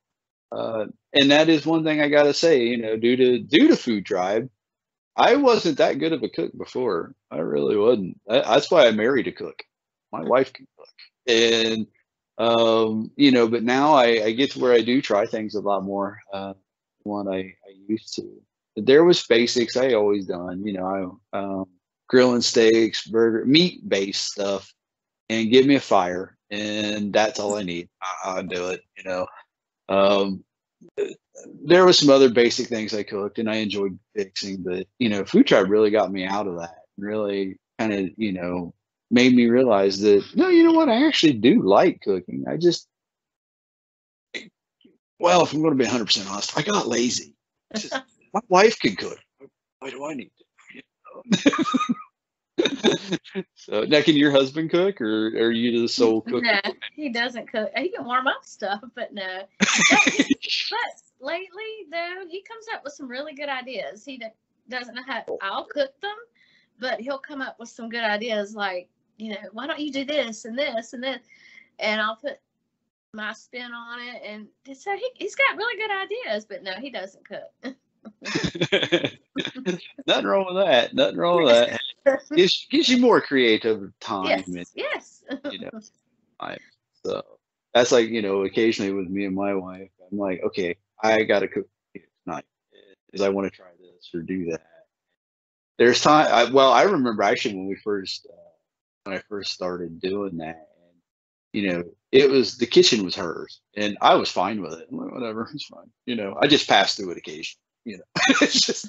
And that is one thing I got to say, you know, due to FoodTribe, I wasn't that good of a cook before. I really wasn't. That's why I married a cook. My wife can cook. And, you know, but now I get to where I do try things a lot more than what I used to. But there was basics I always done, you know, grilling steaks, burger, meat-based stuff, and give me a fire. And that's all I need. I'll do it, you know. There was some other basic things I cooked and I enjoyed fixing, but you know, FoodTribe really got me out of that. Really kind of, you know, made me realize that no, you know what, I actually do like cooking. I just, well, if I'm going to be 100% honest, I got lazy. Just, my wife can cook. Why do I need to? You know? So now, can your husband cook, or are you the sole cook? No, he doesn't cook. He can warm up stuff, but no. But lately, though, he comes up with some really good ideas. He doesn't know how. I'll cook them, but he'll come up with some good ideas, like, you know, why don't you do this and this and this, and I'll put my spin on it, and so he's got really good ideas. But no, he doesn't cook. Nothing wrong with that. Nothing wrong with that. Gives you more creative time. Yes. And, you know, time. So that's like, you know, occasionally with me and my wife, I'm like, okay, I got to cook tonight because I want to try this or do that. There's time. I remember actually when I first started doing that, and you know, the kitchen was hers, and I was fine with it. I'm like, whatever, it's fine. You know, I just passed through it occasionally. You know, it's just,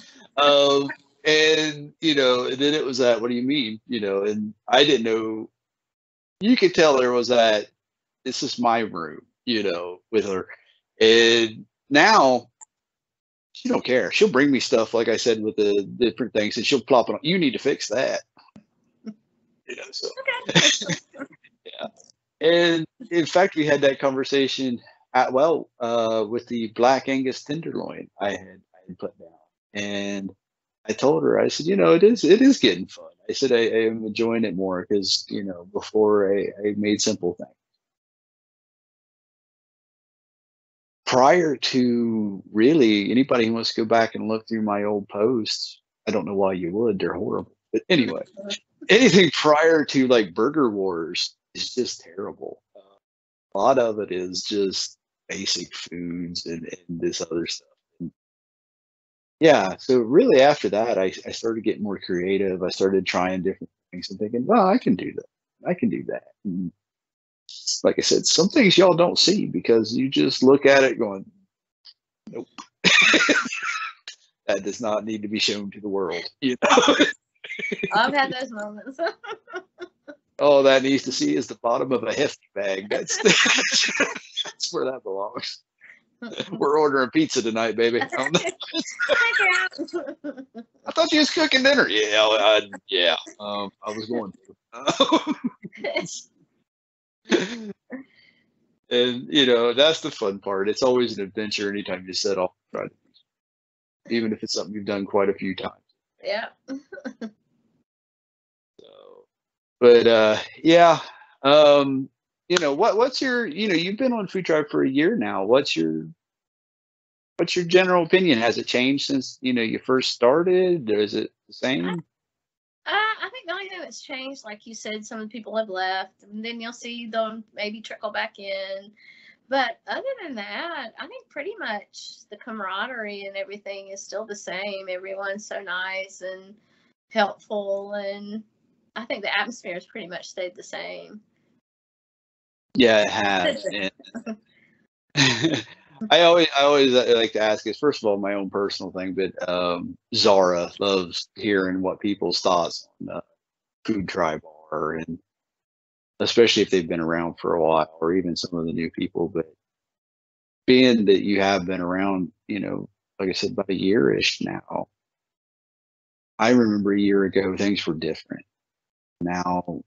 and you know, and then it was that, what do you mean? You know, and I didn't know, you could tell there was that, this is my room, you know, with her. And now she don't care. She'll bring me stuff, like I said, with the different things, and she'll plop it on. You need to fix that. You know, so okay. Yeah. And in fact, we had that conversation with the Black Angus tenderloin I had put down, and I told her, I said, you know, it is getting fun. I said I am enjoying it more because, you know, before I made simple things. Prior to really anybody who wants to go back and look through my old posts, I don't know why you would. They're horrible. But anyway, anything prior to like Burger Wars is just terrible. A lot of it is just basic foods and this other stuff. Yeah, so really after that, I started getting more creative. I started trying different things and thinking, well, I can do that. I can do that. And like I said, some things y'all don't see because you just look at it going, nope. That does not need to be shown to the world. You know? I've had those moments. All that needs to see is the bottom of a hefty bag. That's where that belongs. We're ordering pizza tonight, baby. I thought you was cooking dinner. Yeah, I was going to. And you know, that's the fun part. It's always an adventure anytime you set off to try to, even if it's something you've done quite a few times. Yeah. So, but yeah, you know, what's your, you know, you've been on FoodTribe for a year now. What's your general opinion? Has it changed since, you know, you first started, or is it the same? I think the only thing that's changed, like you said, some of the people have left, and then you'll see them maybe trickle back in. But other than that, I think pretty much the camaraderie and everything is still the same. Everyone's so nice and helpful, and I think the atmosphere has pretty much stayed the same. Yeah, it has. I always like to ask is, first of all, my own personal thing, but Zara loves hearing what people's thoughts on FoodTribe are, and especially if they've been around for a while, or even some of the new people. But being that you have been around, you know, like I said, about a year-ish now, I remember a year ago things were different. Now,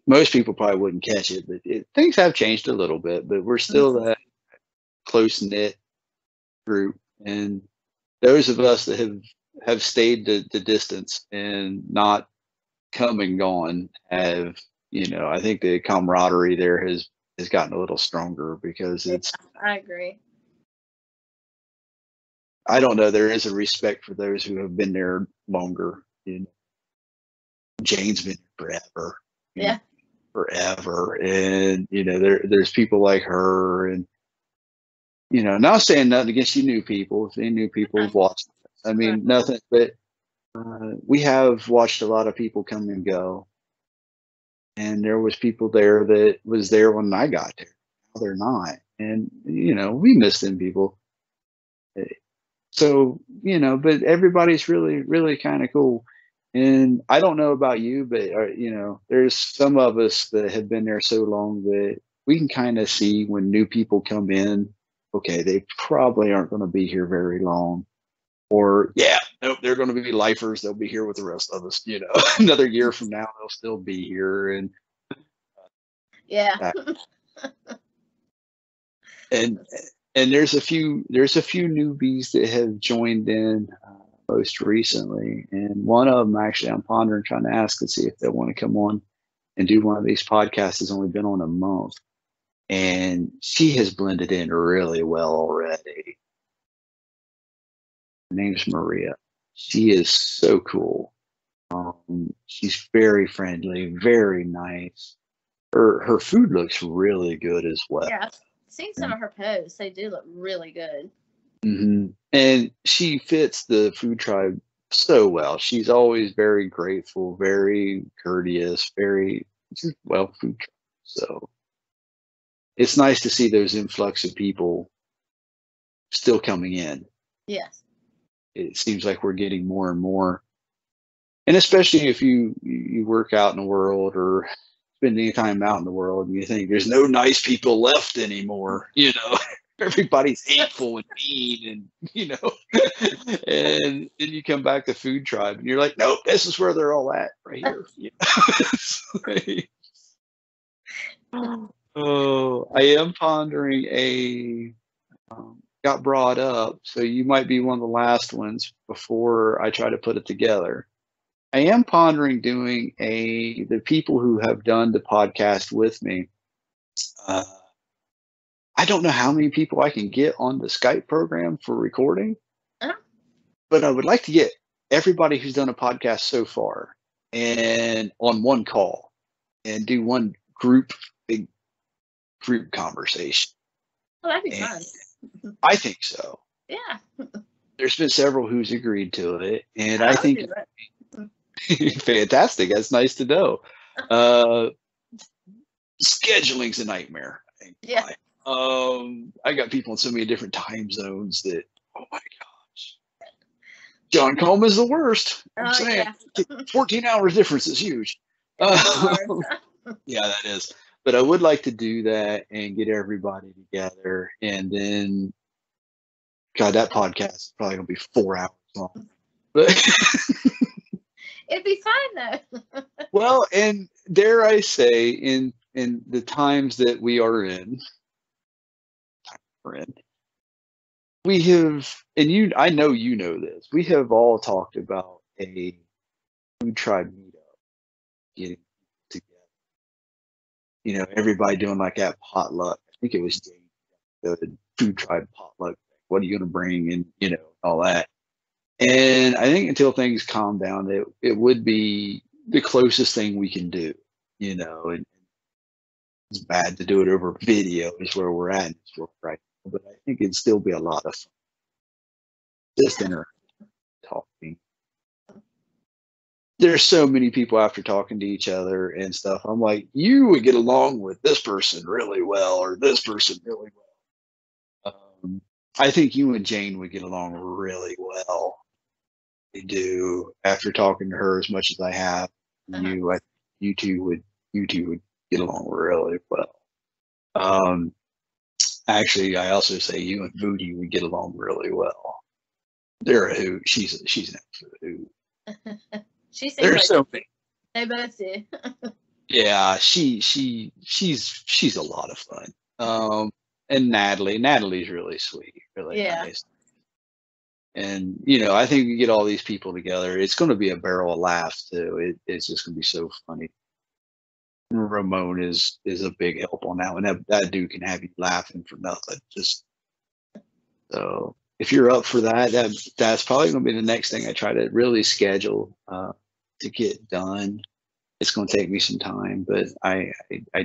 most people probably wouldn't catch it, but things have changed a little bit, but we're still that close-knit group. And those of us that have stayed the distance and not come and gone have, you know, I think the camaraderie there has gotten a little stronger because it's, I agree. I don't know, there is a respect for those who have been there longer. You know, Jane's been forever. Yeah. Forever. And, you know, there's people like her, and, you know, not saying nothing against you new people. If any new people have watched, I mean, nothing, but we have watched a lot of people come and go. And there was people there that was there when I got there. Now they're not. And, you know, we miss them people. So, you know, but everybody's really, really kind of cool. And I don't know about you, but, you know, there's some of us that have been there so long that we can kind of see when new people come in, okay, they probably aren't going to be here very long. Or, yeah, nope, they're going to be lifers. They'll be here with the rest of us. You know, another year from now, they'll still be here. And yeah. and there's a few newbies that have joined in most recently, and one of them actually I'm pondering trying to ask to see if they want to come on and do one of these podcasts. Has only been on a month, and she has blended in really well already. Her name's Maria. She is so cool. She's very friendly, very nice. Her food looks really good as well. Yeah, I've seen some of her posts. They do look really good. Mm-hmm. And she fits the FoodTribe so well. She's always very grateful, very courteous, very well FoodTribe. So it's nice to see those influx of people still coming in. Yes. It seems like we're getting more and more. And especially if you work out in the world or spend any time out in the world and you think there's no nice people left anymore, you know, everybody's hateful and mean, and, you know, and then you come back to FoodTribe and you're like, nope, this is where they're all at right here. You know? Oh, I am pondering got brought up, so you might be one of the last ones before I try to put it together. I am pondering doing the people who have done the podcast with me. I don't know how many people I can get on the Skype program for recording, but I would like to get everybody who's done a podcast so far and on one call and do one big group conversation. Well, that'd be fun. I think so. Yeah. There's been several who's agreed to it, and I think Fantastic. That's nice to know. Scheduling's a nightmare. Yeah. I got people in so many different time zones that, oh my gosh. John Coleman's the worst. I'm saying, yeah. 14 hours difference is huge. Yeah, that is. But I would like to do that and get everybody together. And then, God, that podcast is probably going to be 4 hours long. But it'd be fine though. well, and dare I say, in the times that we are in, we have, and I know you know this, we have all talked about a FoodTribe meetup getting together. You know, everybody doing like that potluck. I think it was the FoodTribe potluck. What are you going to bring, and you know, all that. And I think until things calm down, it would be the closest thing we can do. You know, and it's bad to do it over video is where we're at right now, but I think it'd still be a lot of fun. Just talking. There's so many people after talking to each other and stuff. I'm like, you would get along with this person really well, or this person really well. I think you and Jane would get along really well. They do. After talking to her as much as I have, you two would get along really well. Actually, I also say you and Booty would get along really well. They're a hoot. She's an absolute hoot. There's so many. They both do. Yeah, she's a lot of fun. And Natalie's really sweet, really nice. And you know, I think we get all these people together, it's going to be a barrel of laughs too. It's just going to be so funny. Ramon is a big help on that one. That dude can have you laughing for nothing. Just so if you're up for that, that's probably going to be the next thing I try to really schedule to get done. It's going to take me some time, but I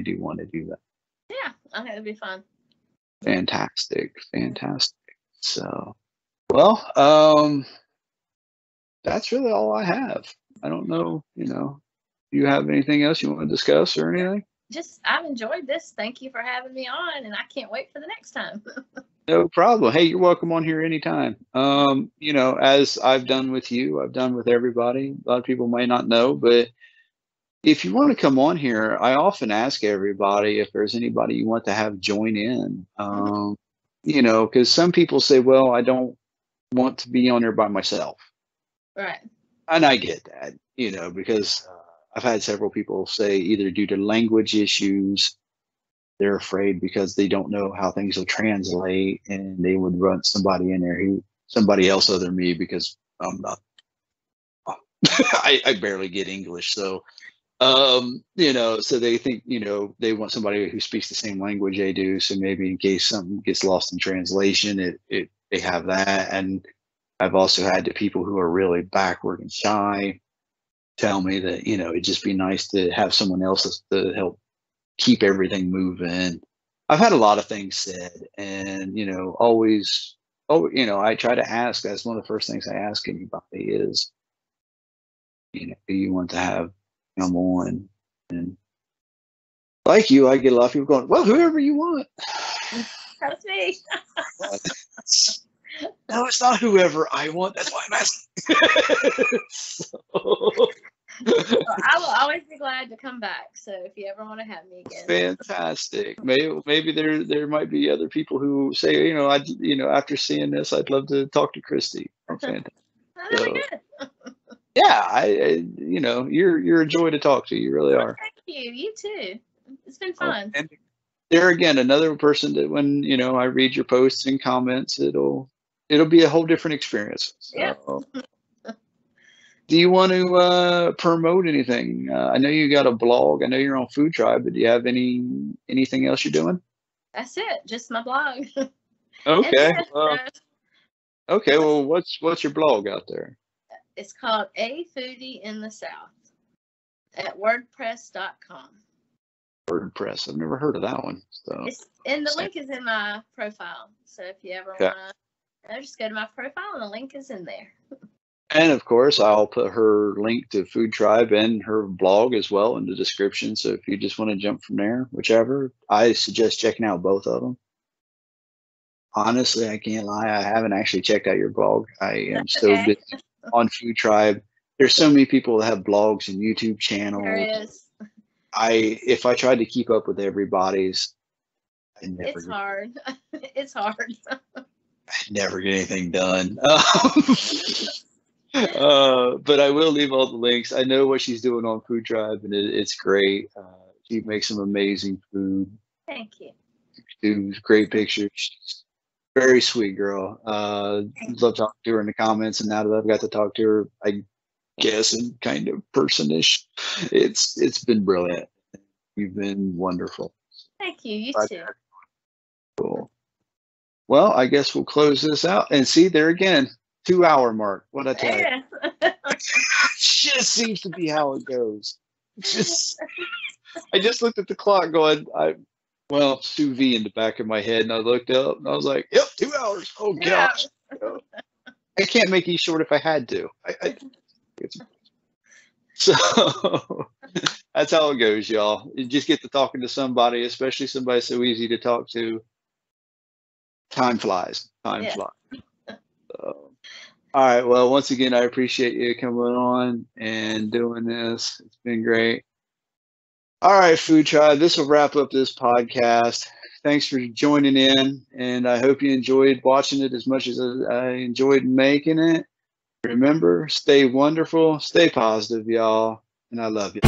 do want to do that. Yeah, I think it'd be fun. Fantastic. So, well, that's really all I have. I don't know, you know, do you have anything else you want to discuss or anything? Just, I've enjoyed this. Thank you for having me on, and I can't wait for the next time. No problem. Hey, you're welcome on here anytime. You know, as I've done with you, I've done with everybody. A lot of people might not know, but if you want to come on here, I often ask everybody if there's anybody you want to have join in. You know, because some people say, well, I don't want to be on there by myself. Right. And I get that, you know, because I've had several people say either due to language issues, they're afraid because they don't know how things will translate, and they would run somebody in there somebody else other than me, because I'm not, I barely get English. So, you know, so they think, you know, they want somebody who speaks the same language they do. So maybe in case something gets lost in translation, they have that. And I've also had the people who are really backward and shy tell me that, you know, it'd just be nice to have someone else to help keep everything moving. I've had a lot of things said, and, you know, always, you know, I try to ask, that's one of the first things I ask anybody is, you know, do you want to have come on? And like you, I get a lot of people going, well, whoever you want. That's me. No, it's not whoever I want. That's why I'm asking. So. Well, I will always be glad to come back. So if you ever want to have me again. Fantastic. Maybe there might be other people who say, you know, after seeing this, I'd love to talk to Christy. Oh, fantastic. That'd be good. Yeah, I you know, you're a joy to talk to. You really are. Thank you. You too. It's been fun. And there again, another person that when, you know, I read your posts and comments, it'll be a whole different experience. So. Yeah. Do you want to promote anything? I know you got a blog. I know you're on FoodTribe, but do you have anything else you're doing? That's it. Just my blog. Okay. Okay. Well, what's your blog out there? It's called A Foodie in the South at WordPress.com. WordPress. I've never heard of that one. So. And the link is in my profile. So if you ever want to, just go to my profile and the link is in there. And of course, I'll put her link to FoodTribe and her blog as well in the description. So if you just want to jump from there, whichever, I suggest checking out both of them. Honestly, I can't lie. I haven't actually checked out your blog. I am so busy on FoodTribe. There's so many people that have blogs and YouTube channels. There is. If I tried to keep up with everybody's, It's hard. It's hard. I never get anything done. But I will leave all the links. I know what she's doing on FoodTribe, and it's great. She makes some amazing food. Thank you. Do great pictures. She's very sweet girl. Love talking to her in the comments, and now that I've got to talk to her, I guess in kind of personish, it's been brilliant. You've been wonderful. Thank you. You too. Cool. Well, I guess we'll close this out and see there again. 2-hour mark. What I tell you. Just seems to be how it goes. I just looked at the clock going, sous vide in the back of my head, and I looked up and I was like, yep, 2 hours. Oh gosh. I can't make these short if I had to. So that's how it goes, y'all. You just get to talking to somebody, especially somebody so easy to talk to. Time flies. Time flies. So, all right. Well, once again, I appreciate you coming on and doing this. It's been great. All right, FoodTribe, this will wrap up this podcast. Thanks for joining in, and I hope you enjoyed watching it as much as I enjoyed making it. Remember, stay wonderful, stay positive, y'all, and I love you.